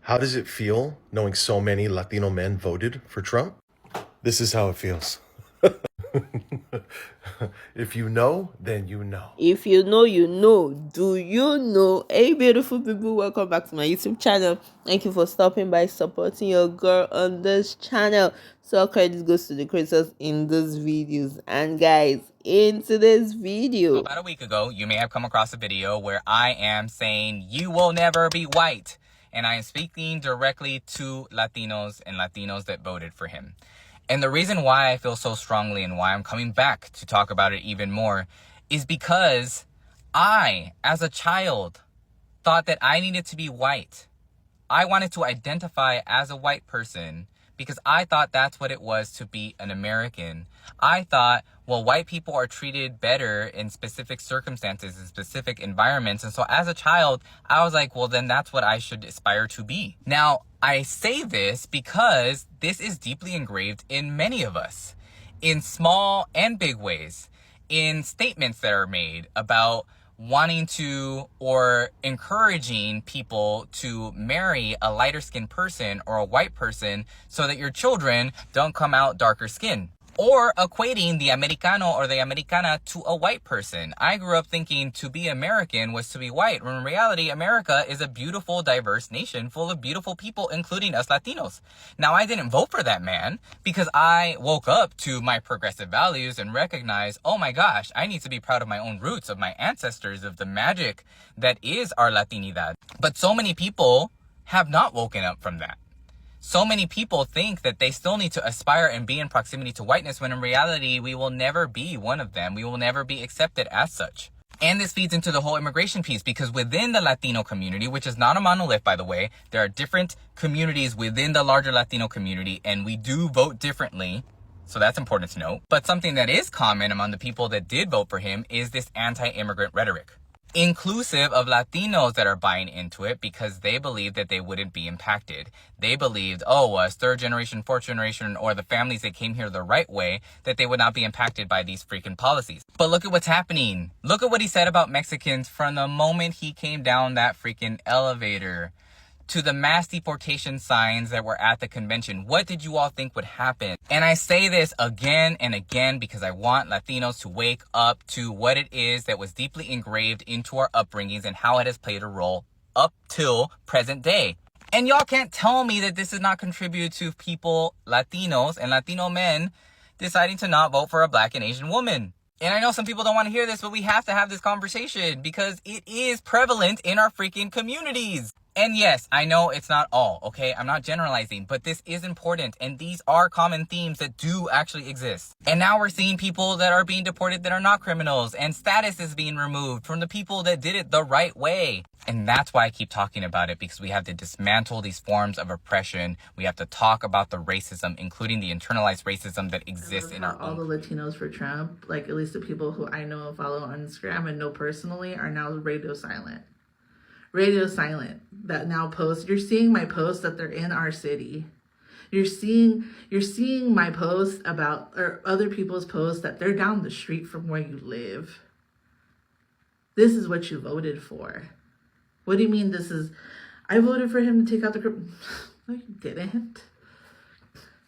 How does it feel knowing so many Latino men voted for Trump? This is how it feels. If you know, then you know. If you know, you know. Do you know? Hey, beautiful people, welcome back to my YouTube channel. Thank you for stopping by, supporting your girl on this channel. So, all credit goes to the creators in these videos. And guys, into this video. So about a week ago, you may have come across a video where I am saying, you will never be white. And I am speaking directly to Latinos and Latinos that voted for him. And the reason why I feel so strongly and why I'm coming back to talk about it even more is because I, as a child, thought that I needed to be white. I wanted to identify as a white person because I thought that's what it was to be an American. I thought, well, white people are treated better in specific circumstances, in specific environments. And so as a child, I was like, well, then that's what I should aspire to be. Now, I say this because this is deeply engraved in many of us, in small and big ways, in statements that are made about wanting to or encouraging people to marry a lighter skinned person or a white person so that your children don't come out darker skinned. Or equating the Americano or the Americana to a white person. I grew up thinking to be American was to be white, when in reality, America is a beautiful, diverse nation full of beautiful people, including us Latinos. Now, I didn't vote for that man because I woke up to my progressive values and recognized, oh my gosh, I need to be proud of my own roots, of my ancestors, of the magic that is our Latinidad. But so many people have not woken up from that. So many people think that they still need to aspire and be in proximity to whiteness, when in reality, we will never be one of them. We will never be accepted as such. And this feeds into the whole immigration piece, because within the Latino community, which is not a monolith, by the way, there are different communities within the larger Latino community, and we do vote differently. So that's important to note. But something that is common among the people that did vote for him is this anti-immigrant rhetoric, inclusive of Latinos that are buying into it because they believe that they wouldn't be impacted. They believed, as third generation, fourth generation, or the families that came here the right way, that they would not be impacted by these freaking policies. But look at what's happening. Look at what he said about Mexicans from the moment he came down that freaking elevator to the mass deportation signs that were at the convention. What did you all think would happen? And I say this again and again because I want Latinos to wake up to what it is that was deeply engraved into our upbringings and how it has played a role up till present day. And y'all can't tell me that this does not contribute to people, Latinos and Latino men, deciding to not vote for a Black and Asian woman. And I know some people don't want to hear this, but we have to have this conversation because it is prevalent in our freaking communities. And yes, I know it's not all, okay? I'm not generalizing, but this is important. And these are common themes that do actually exist. And now we're seeing people that are being deported that are not criminals, and status is being removed from the people that did it the right way. And that's why I keep talking about it, because we have to dismantle these forms of oppression. We have to talk about the racism, including the internalized racism that exists in our all the Latinos for Trump, like at least the people who I know and follow on Instagram and know personally, are now radio silent. Radio silent that now post. You're seeing my posts that they're in our city. You're seeing my posts about, or other people's posts that they're down the street from where you live. This is what you voted for. What do you mean this is, I voted for him to take out the group? No, you didn't.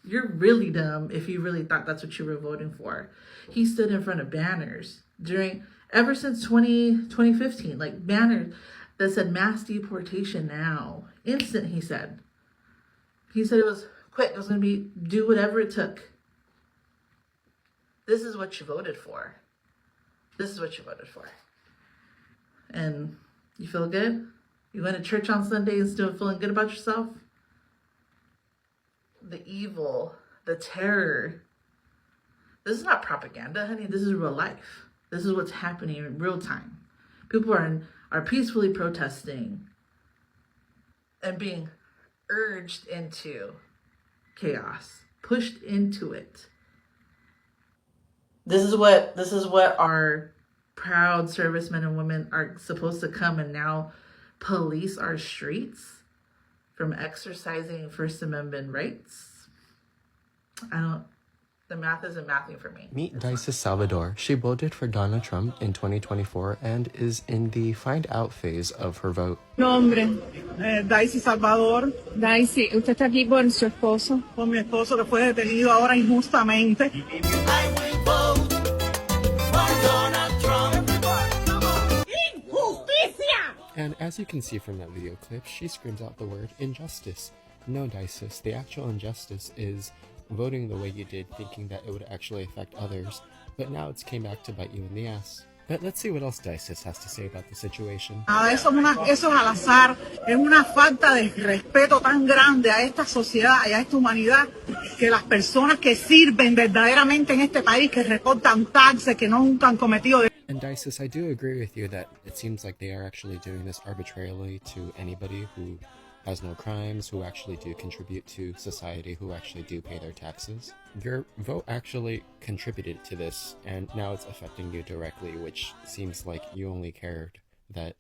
You're really dumb if you really thought that's what you were voting for. He stood in front of banners ever since 2015, like banners that said mass deportation now. Instant, he said. He said it was quick. It was going to be do whatever it took. This is what you voted for. This is what you voted for. And you feel good? You went to church on Sunday and still feeling good about yourself? The evil, the terror. This is not propaganda, honey. This is real life. This is what's happening in real time. People are peacefully protesting and being urged into chaos, pushed into it. This is what our proud servicemen and women are supposed to come and now police our streets from exercising First Amendment rights. The math isn't mathing for me. Meet Dices Salvador. She voted for Donald Trump in 2024 and is in the find out phase of her vote. Nombre, Daisy Salvador. Daisy, ¿usted está aquí por su esposo? Por mi esposo que fue detenido ahora injustamente. I will vote for Donald Trump. Injusticia! And as you can see from that video clip, she screams out the word injustice. No, Dices, the actual injustice is voting the way you did, thinking that it would actually affect others, but now it's came back to bite you in the ass. But let's see what else Dices has to say about the situation. Eso es al azar, es una falta de respeto tan grande a esta sociedad y a esta humanidad que las personas que sirven verdaderamente en este país, que recortan taxes, que nunca han cometido. And Dices, I do agree with you that it seems like they are actually doing this arbitrarily to anybody who has no crimes, who actually do contribute to society, who actually do pay their taxes. Your vote actually contributed to this, and now it's affecting you directly, which seems like you only cared that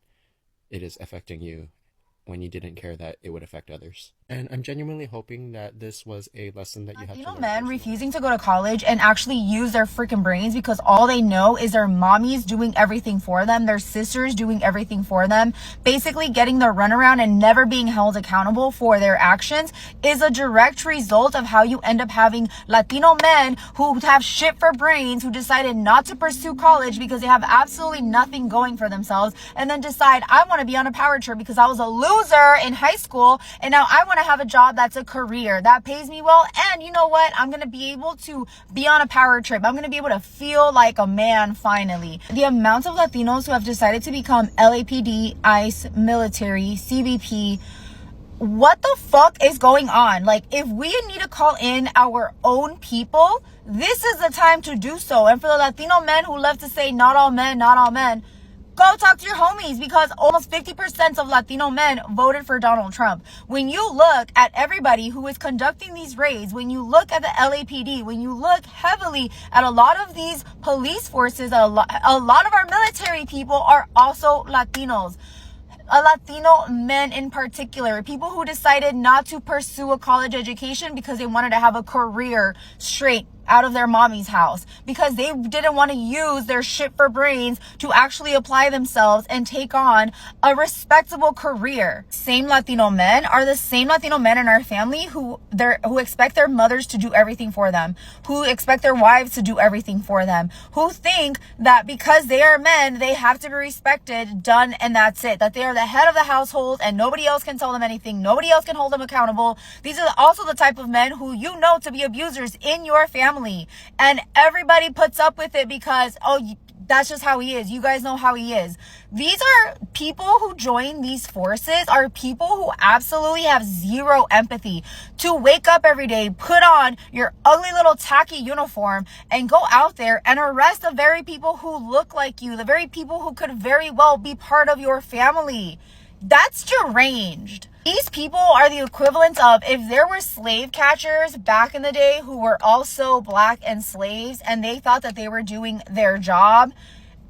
it is affecting you when you didn't care that it would affect others. And I'm genuinely hoping that this was a lesson that you have to learn. Latino men refusing to go to college and actually use their freaking brains because all they know is their mommies doing everything for them, their sisters doing everything for them, basically getting the runaround and never being held accountable for their actions is a direct result of how you end up having Latino men who have shit for brains, who decided not to pursue college because they have absolutely nothing going for themselves, and then decide, I want to be on a power trip because I was a loser in high school and now I want to have a job that's a career that pays me well, and you know what, I'm gonna be able to be on a power trip. I'm gonna be able to feel like a man finally. The amount of Latinos who have decided to become LAPD, ICE, military, CBP, what the fuck is going on? Like, if we need to call in our own people, this is the time to do so. And for the Latino men who love to say not all men, not all men, go talk to your homies, because almost 50% of Latino men voted for Donald Trump. When you look at everybody who is conducting these raids, when you look at the LAPD, when you look heavily at a lot of these police forces, a lot of our military people are also Latinos. Latino men in particular, people who decided not to pursue a college education because they wanted to have a career straight out of their mommy's house, because they didn't want to use their shit for brains to actually apply themselves and take on a respectable career. Same Latino men are the same Latino men in our family who expect their mothers to do everything for them, who expect their wives to do everything for them, who think that because they are men, they have to be respected, done, and that's it, that they are the head of the household and nobody else can tell them anything, nobody else can hold them accountable. These are also the type of men who you know to be abusers in your family. And everybody puts up with it because, oh, that's just how he is. You guys know how he is. These are people who join these forces are people who absolutely have zero empathy to wake up every day, put on your ugly little tacky uniform and go out there and arrest the very people who look like you, the very people who could very well be part of your family. That's deranged. These people are the equivalent of if there were slave catchers back in the day who were also black and slaves, and they thought that they were doing their job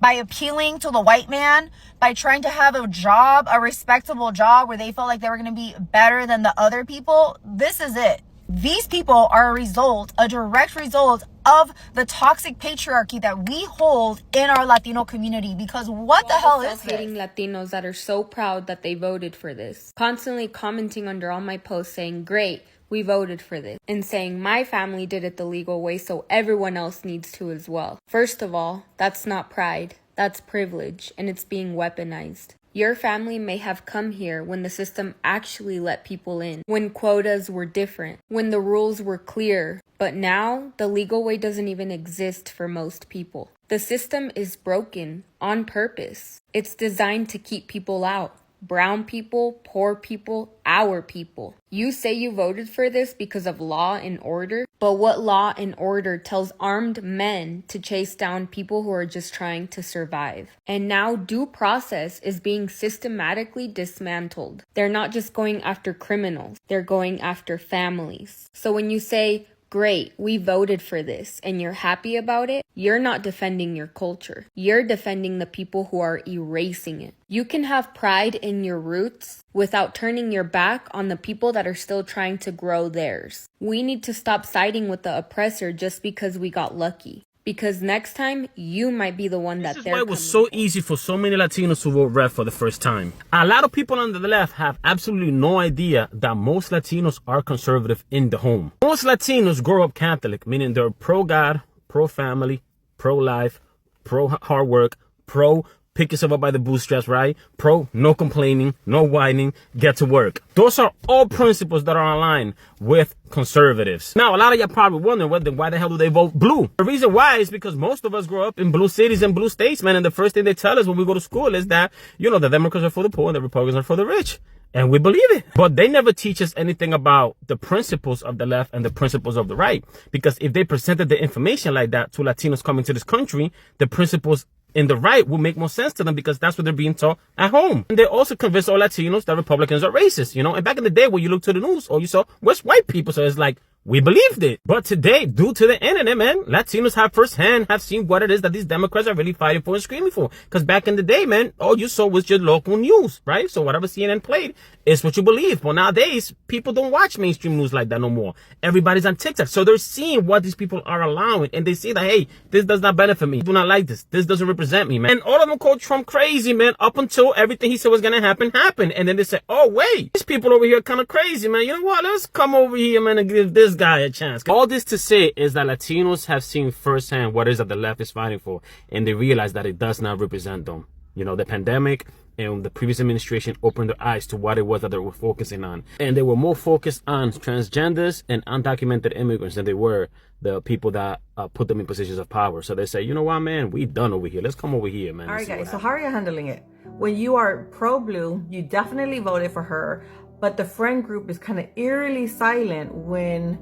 by appealing to the white man, by trying to have a job, a respectable job where they felt like they were going to be better than the other people. This is it. These people are a direct result of the toxic patriarchy that we hold in our Latino community, because what the hell is this? Hating Latinos that are so proud that they voted for this, constantly commenting under all my posts saying, great, we voted for this, and saying my family did it the legal way, so everyone else needs to as well. First of all, that's not pride, that's privilege, and it's being weaponized. Your family may have come here when the system actually let people in, when quotas were different, when the rules were clear, but now the legal way doesn't even exist for most people. The system is broken on purpose. It's designed to keep people out. Brown people, poor people, our people. You say you voted for this because of law and order, but what law and order tells armed men to chase down people who are just trying to survive? And now due process is being systematically dismantled. They're not just going after criminals, they're going after families. So when you say great, we voted for this, and you're happy about it, you're not defending your culture. You're defending the people who are erasing it. You can have pride in your roots without turning your back on the people that are still trying to grow theirs. We need to stop siding with the oppressor just because we got lucky. Because next time, you might be the one that they're Why it was so easy for so many Latinos to vote red for the first time. A lot of people on the left have absolutely no idea that most Latinos are conservative in the home. Most Latinos grow up Catholic, meaning they're pro-God, pro-family, pro-life, pro-hard work, pro pick yourself up by the bootstraps, right? Pro, no complaining, no whining, get to work. Those are all principles that are aligned with conservatives. Now, a lot of y'all probably wondering, well, then why the hell do they vote blue? The reason why is because most of us grow up in blue cities and blue states, man, and the first thing they tell us when we go to school is that, you know, the Democrats are for the poor and the Republicans are for the rich. And we believe it. But they never teach us anything about the principles of the left and the principles of the right. Because if they presented the information like that to Latinos coming to this country, the principles in the right will make more sense to them because that's what they're being taught at home. And they also convince all Latinos that Republicans are racist, you know? And back in the day when you look to the news, all you saw was white people. So it's like, we believed it. But today, due to the internet, man, Latinos have seen what it is that these Democrats are really fighting for and screaming for. Because back in the day, man, all you saw was your local news, right? So whatever CNN played is what you believe. But nowadays, people don't watch mainstream news like that no more. Everybody's on TikTok. So they're seeing what these people are allowing. And they see that, hey, this does not benefit me. I do not like this. This doesn't represent me, man. And all of them called Trump crazy, man, up until everything he said was going to happen happened. And then they said, oh, wait, these people over here are kind of crazy, man. You know what? Let's come over here, man, and give this guy a chance. All this to say is that Latinos have seen firsthand what it is that the left is fighting for, and they realize that it does not represent them. You know, the pandemic and the previous administration opened their eyes to what it was that they were focusing on. And they were more focused on transgenders and undocumented immigrants than they were the people that put them in positions of power. So they say, you know what, man, we done over here. Let's come over here, man. All right, guys, so how are you handling it? When you are pro-blue, you definitely voted for her, but the friend group is kind of eerily silent when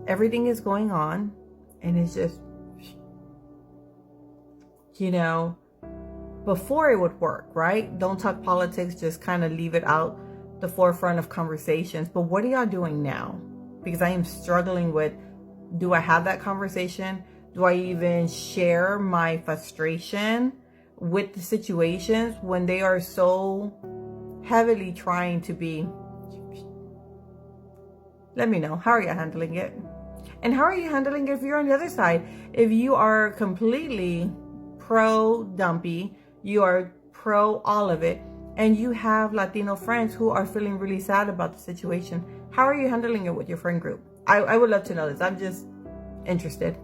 everything is going on and it's just, you know, before it would work, right? Don't talk politics, just kind of leave it out the forefront of conversations. But what are y'all doing now? Because I am struggling with, do I have that conversation? Do I even share my frustration with the situations when they are so heavily trying to be? Let me know. How are you handling it? And how are you handling it if you're on the other side? If you are completely pro-dumpy, you are pro all of it, and you have Latino friends who are feeling really sad about the situation, how are you handling it with your friend group? I would love to know this. I'm just interested.